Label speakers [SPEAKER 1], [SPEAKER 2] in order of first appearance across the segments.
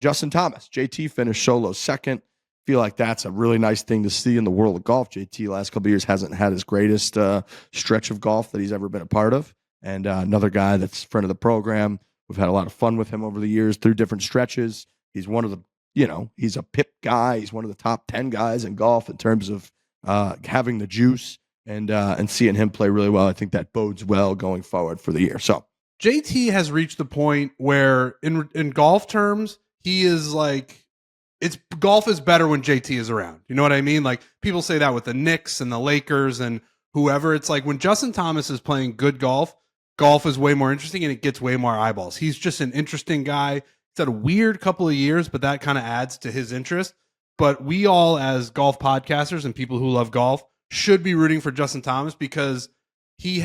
[SPEAKER 1] Justin Thomas, JT finished solo second. Feel like that's a really nice thing to see in the world of golf. JT last couple of years hasn't had his greatest stretch of golf that he's ever been a part of. And another guy that's a friend of the program. We've had a lot of fun with him over the years through different stretches. He's one of the, he's a PIP guy. He's one of the top 10 guys in golf in terms of having the juice and seeing him play really well. I think that bodes well going forward for the year. So
[SPEAKER 2] JT has reached the point where in golf terms, he is like, golf is better when JT is around. You know what I mean? Like people say that with the Knicks and the Lakers and whoever. It's like when Justin Thomas is playing good golf is way more interesting and it gets way more eyeballs. He's just an interesting guy. He's had a weird couple of years, but that kind of adds to his interest. But we all, as golf podcasters and people who love golf, should be rooting for Justin Thomas because he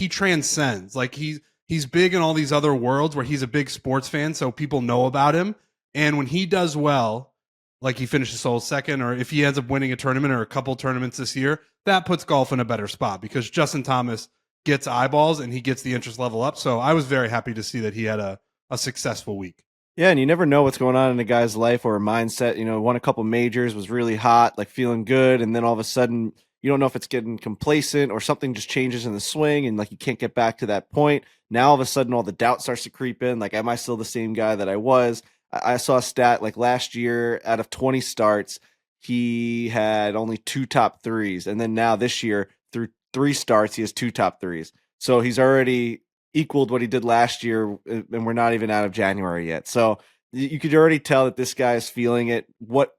[SPEAKER 2] transcends. Like he's big in all these other worlds where he's a big sports fan, so people know about him. And when he does well, like he finishes sole second, or if he ends up winning a tournament or a couple tournaments this year, that puts golf in a better spot because Justin Thomas gets eyeballs and he gets the interest level up. So I was very happy to see that he had a successful week.
[SPEAKER 3] Yeah, and you never know what's going on in a guy's life or a mindset. Won a couple majors, was really hot, like feeling good, and then all of a sudden you don't know if it's getting complacent or something just changes in the swing and like you can't get back to that point. Now all of a sudden all the doubt starts to creep in. Like, am I still the same guy that I was? I saw a stat like last year out of 20 starts, he had only 2 top threes. And then now this year through 3 starts, he has 2 top threes. So he's already equaled what he did last year. And we're not even out of January yet. So you could already tell that this guy is feeling it. What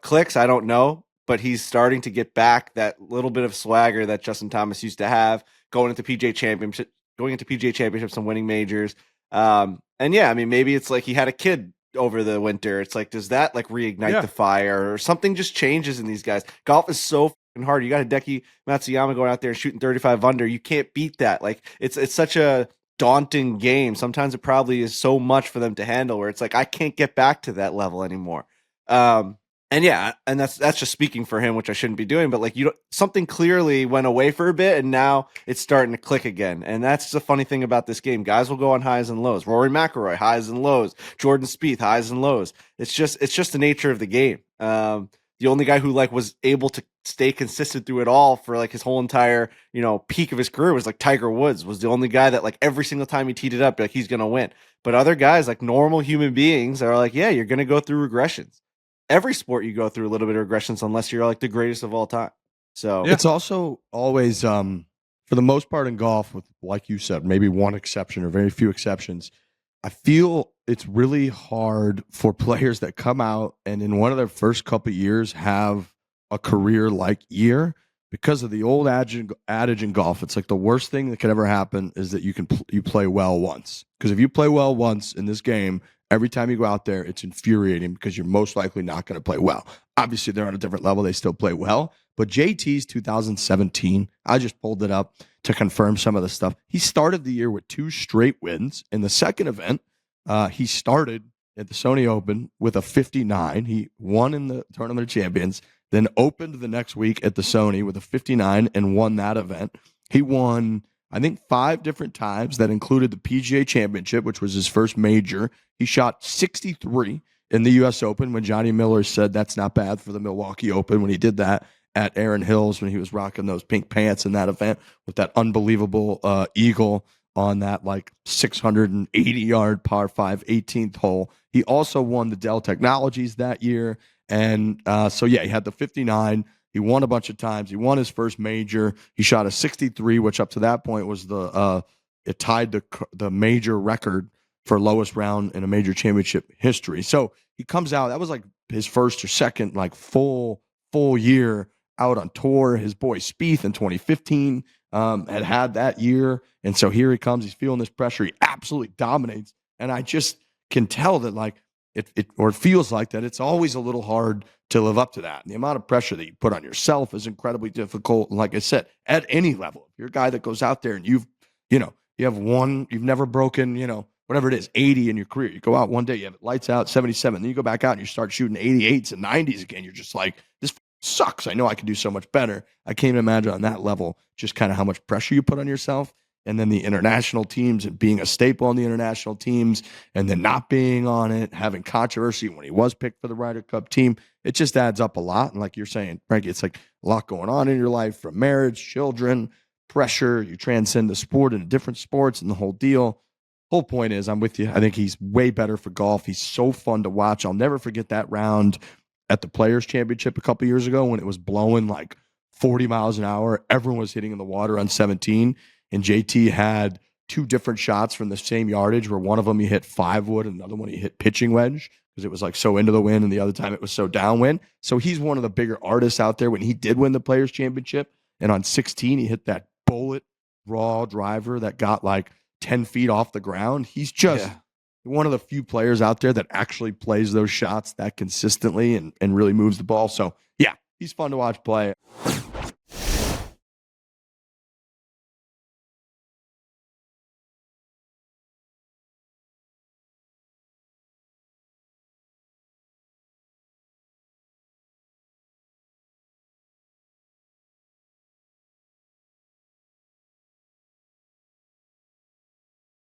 [SPEAKER 3] clicks? I don't know, but he's starting to get back that little bit of swagger that Justin Thomas used to have going into PGA Championships and winning majors. And yeah, I mean, maybe it's like he had a kid over the winter. It's like, does that like reignite the fire or something just changes in these guys? Golf is so fucking hard. You got Hideki Matsuyama going out there and shooting 35 under. You can't beat that. Like it's such a daunting game. Sometimes it probably is so much for them to handle where it's like, I can't get back to that level anymore. And yeah, and that's just speaking for him, which I shouldn't be doing, but like something clearly went away for a bit and now it's starting to click again. And that's the funny thing about this game. Guys will go on highs and lows. Rory McIlroy, highs and lows. Jordan Spieth, highs and lows. It's just the nature of the game. The only guy who like was able to stay consistent through it all for like his whole entire, peak of his career was like Tiger Woods was the only guy that like every single time he teed it up, like he's going to win. But other guys like normal human beings are like, yeah, you're going to go through regressions. Every sport you go through a little bit of regressions unless you're like the greatest of all time. So
[SPEAKER 1] it's also always, for the most part in golf, with like you said, maybe one exception or very few exceptions, I feel it's really hard for players that come out and in one of their first couple of years have a career-like year because of the old adage in golf. It's like the worst thing that could ever happen is that you play well once. Because if you play well once in this game, every time you go out there, it's infuriating because you're most likely not going to play well. Obviously, they're on a different level. They still play well. But JT's 2017, I just pulled it up to confirm some of the stuff. He started the year with 2 straight wins. In the second event, he started at the Sony Open with a 59. He won in the Tournament of Champions, then opened the next week at the Sony with a 59 and won that event. He won, I think, 5 different times. That included the PGA Championship, which was his first major. He shot 63 in the U.S. Open when Johnny Miller said that's not bad for the Milwaukee Open when he did that at Aaron Hills when he was rocking those pink pants in that event with that unbelievable eagle on that like 680-yard par 5 18th hole. He also won the Dell Technologies that year. And so, yeah, he had the 59. He won a bunch of times. He won his first major. He shot a 63, which up to that point was it tied the major record for lowest round in a major championship history. So he comes out. That was like his first or second like full year out on tour. His boy Spieth in 2015 had that year. And so here he comes. He's feeling this pressure. He absolutely dominates. And I just can tell that like it feels like that it's always a little hard to live up to that. And the amount of pressure that you put on yourself is incredibly difficult. And like I said, at any level, if you're a guy that goes out there and you've never broken, whatever it is, 80 in your career. You go out one day, you have it lights out, 77. Then you go back out and you start shooting 88s and 90s again. You're just like, this sucks. I know I can do so much better. I can't even imagine on that level just kind of how much pressure you put on yourself. and then the international teams and being a staple on the international teams and then not being on it, having controversy when he was picked for the Ryder Cup team, it just adds up a lot. And like you're saying, Frankie, it's like a lot going on in your life, from marriage, children, pressure. You transcend the sport into different sports and the whole deal. Whole point is, I'm with you. I think he's way better for golf. He's so fun to watch. I'll never forget that round at the Players Championship a couple years ago when it was blowing like 40 miles an hour. Everyone was hitting in the water on 17, and JT had two different shots from the same yardage, where one of them he hit 5-wood and another one he hit pitching wedge because it was like so into the wind, and the other time it was so downwind. So he's one of the bigger artists out there. When he did win the Players Championship, and on 16 he hit that bullet raw driver that got like 10 feet off the ground. He's just one of the few players out there that actually plays those shots that consistently and really moves the ball. So, yeah, he's fun to watch play.